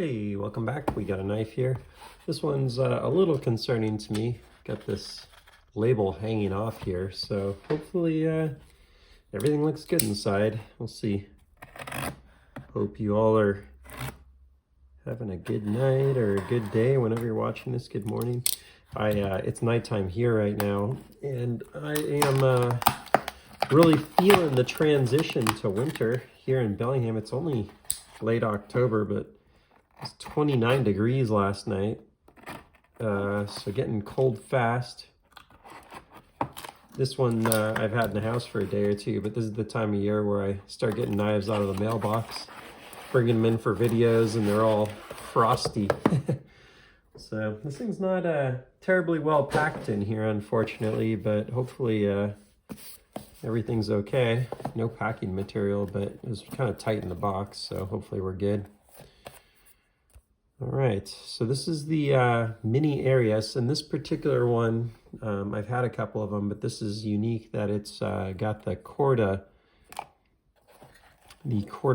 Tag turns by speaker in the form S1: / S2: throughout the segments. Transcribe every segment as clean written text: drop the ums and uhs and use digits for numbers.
S1: Hey, welcome back. We got a knife here. This one's a little concerning to me. Got this label hanging off here, so hopefully everything looks good inside. We'll see. Hope you all are having a good night or a good day whenever you're watching this. Good morning. It's nighttime here right now, and I am really feeling the transition to winter here in Bellingham. It's only late October, but it's 29 degrees last night, so getting cold fast. This one I've had in the house for a day or two, but this is the time of year where I start getting knives out of the mailbox, bringing them in for videos, and they're all frosty. So this thing's not terribly well packed in here, unfortunately, but hopefully everything's okay. No packing material, but it was kind of tight in the box, so hopefully we're good. All right, so this is the mini Arius, and this particular one, I've had a couple of them, but this is unique that it's got the Coda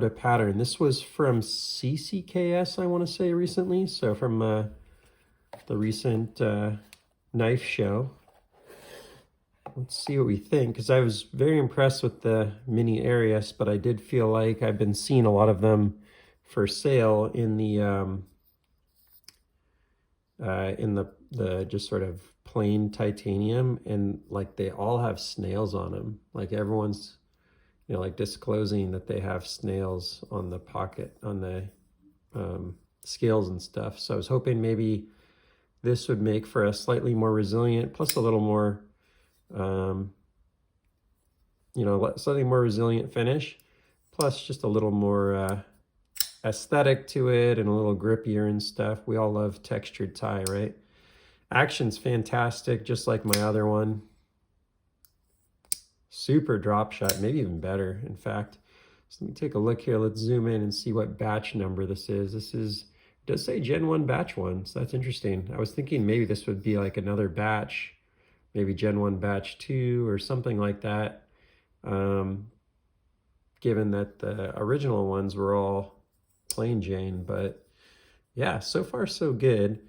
S1: pattern. This was from CCKS, I want to say, recently, so from the recent knife show. Let's see what we think, because I was very impressed with the mini Arius, but I did feel like I've been seeing a lot of them for sale in the just sort of plain titanium, and like they all have snails on them. Like everyone's, like disclosing that they have snails on the pocket, on the scales and stuff. So I was hoping maybe this would make for a slightly more resilient, plus a little more, slightly more resilient finish, plus just a little more aesthetic to it and a little grippier and stuff. We all love textured tie, right? Action's fantastic, just like my other one. Super drop shot, maybe even better, in fact. So let me take a look here. Let's zoom in and see what batch number this is. It does say Gen 1 batch 1, so that's interesting. I was thinking maybe this would be like another batch, maybe Gen 1 batch 2 or something like that, given that the original ones were all plain Jane. But yeah, so far so good.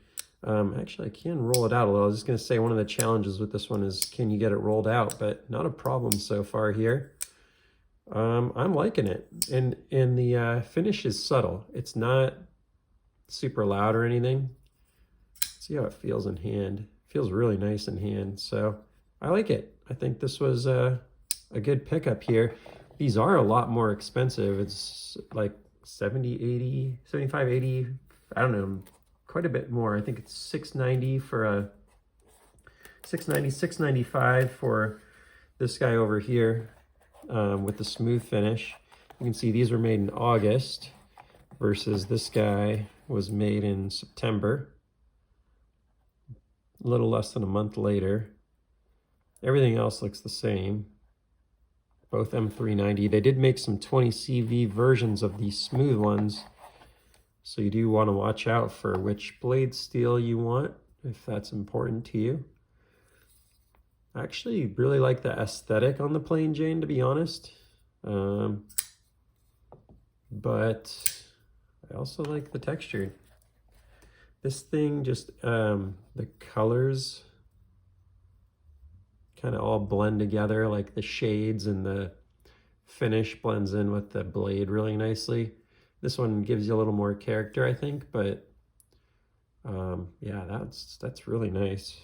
S1: Actually, I can roll it out a little. I was just going to say one of the challenges with this one is can you get it rolled out, but not a problem so far here. I'm liking it, and the finish is subtle. It's not super loud or anything. Let's see how it feels in hand. It feels really nice in hand, so I like it. I think this was a good pickup here. These are a lot more expensive. It's like 70, 80, 75, 80, I don't know, quite a bit more. I think it's $690 for a $695 for this guy over here with the smooth finish. You can see these were made in August versus this guy was made in September, a little less than a month later. Everything else looks the same. Both M390. They did make some 20 CV versions of these smooth ones, so you do want to watch out for which blade steel you want, if that's important to you. I actually really like the aesthetic on the plain Jane, to be honest, but I also like the texture. This thing just, the colors kind of all blend together, like the shades and the finish blends in with the blade really nicely. This one gives you a little more character, I think, but yeah, that's really nice.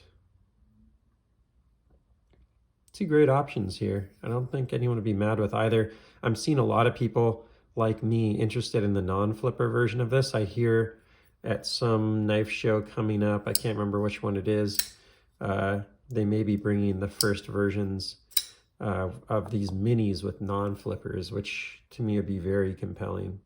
S1: Two great options here. I don't think anyone would be mad with either. I'm seeing a lot of people like me interested in the non-flipper version of this. I hear at some knife show coming up, I can't remember which one it is, they may be bringing the first versions of these minis with non-flippers, which to me would be very compelling.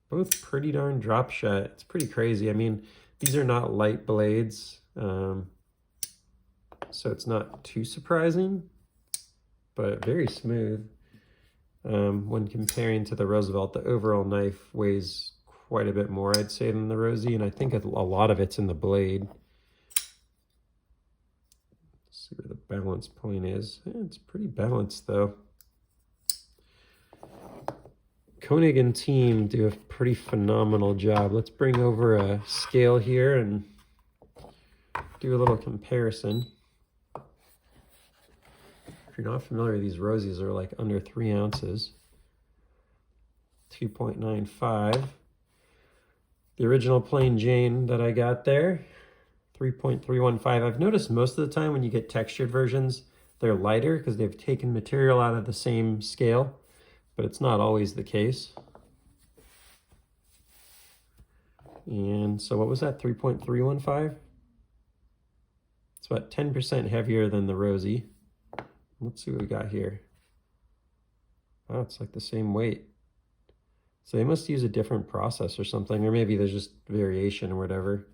S1: Both pretty darn drop shot. It's pretty crazy. I mean, these are not light blades, so it's not too surprising, but very smooth. When comparing to the Roosevelt, the overall knife weighs quite a bit more, I'd say, than the Rosie, and I think a lot of it's in the blade. Let's see where the balance point is. It's pretty balanced, though. Koenig and team do a pretty phenomenal job. Let's bring over a scale here and do a little comparison. If you're not familiar, these rosies are like under 3 ounces. 2.95. The original plain Jane that I got there, 3.315. I've noticed most of the time when you get textured versions, they're lighter because they've taken material out of the same scale, but it's not always the case. And so what was that, 3.315? It's about 10% heavier than the rosy. Let's see what we got here. Oh, it's like the same weight. So they must use a different process or something, or maybe there's just variation or whatever.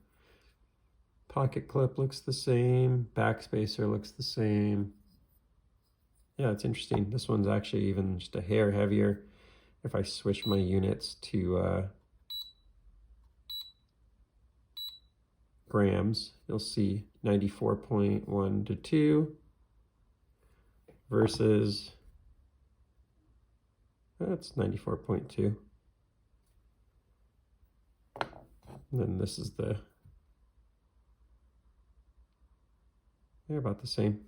S1: Pocket clip looks the same. Backspacer looks the same. Yeah, it's interesting. This one's actually even just a hair heavier. If I switch my units to grams, you'll see 94.1 to 2 versus, that's 94.2. And then this is they're about the same.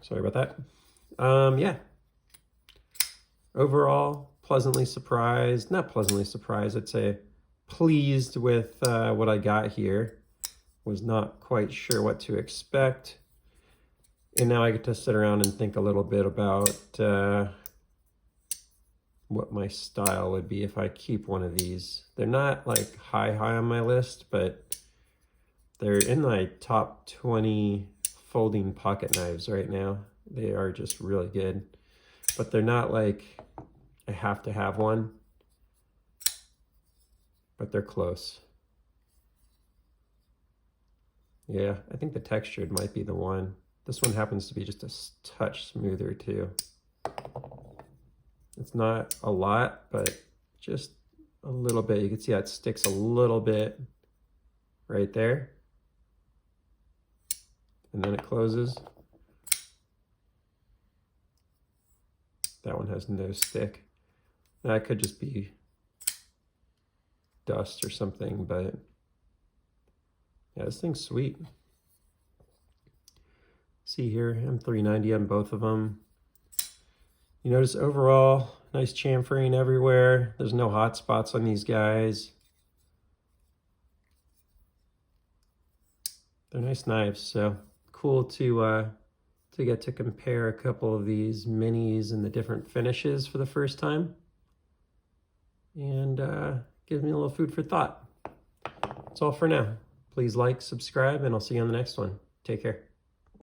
S1: Sorry about that. Yeah. Overall, pleasantly surprised. Not pleasantly surprised, I'd say pleased with what I got here. Was not quite sure what to expect. And now I get to sit around and think a little bit about what my style would be if I keep one of these. They're not like high on my list, but they're in my top 20 folding pocket knives right now. They are just really good, but they're not like I have to have one, but they're close. Yeah, I think the textured might be the one. This one happens to be just a touch smoother too. It's not a lot, but just a little bit. You can see how it sticks a little bit right there. And then it closes. That one has no stick. That could just be dust or something, but yeah, this thing's sweet. See here, M390 on both of them. You notice overall, nice chamfering everywhere. There's no hot spots on these guys. They're nice knives, so cool to get to compare a couple of these minis and the different finishes for the first time. And gives me a little food for thought. That's all for now. Please like, subscribe, and I'll see you on the next one. Take care.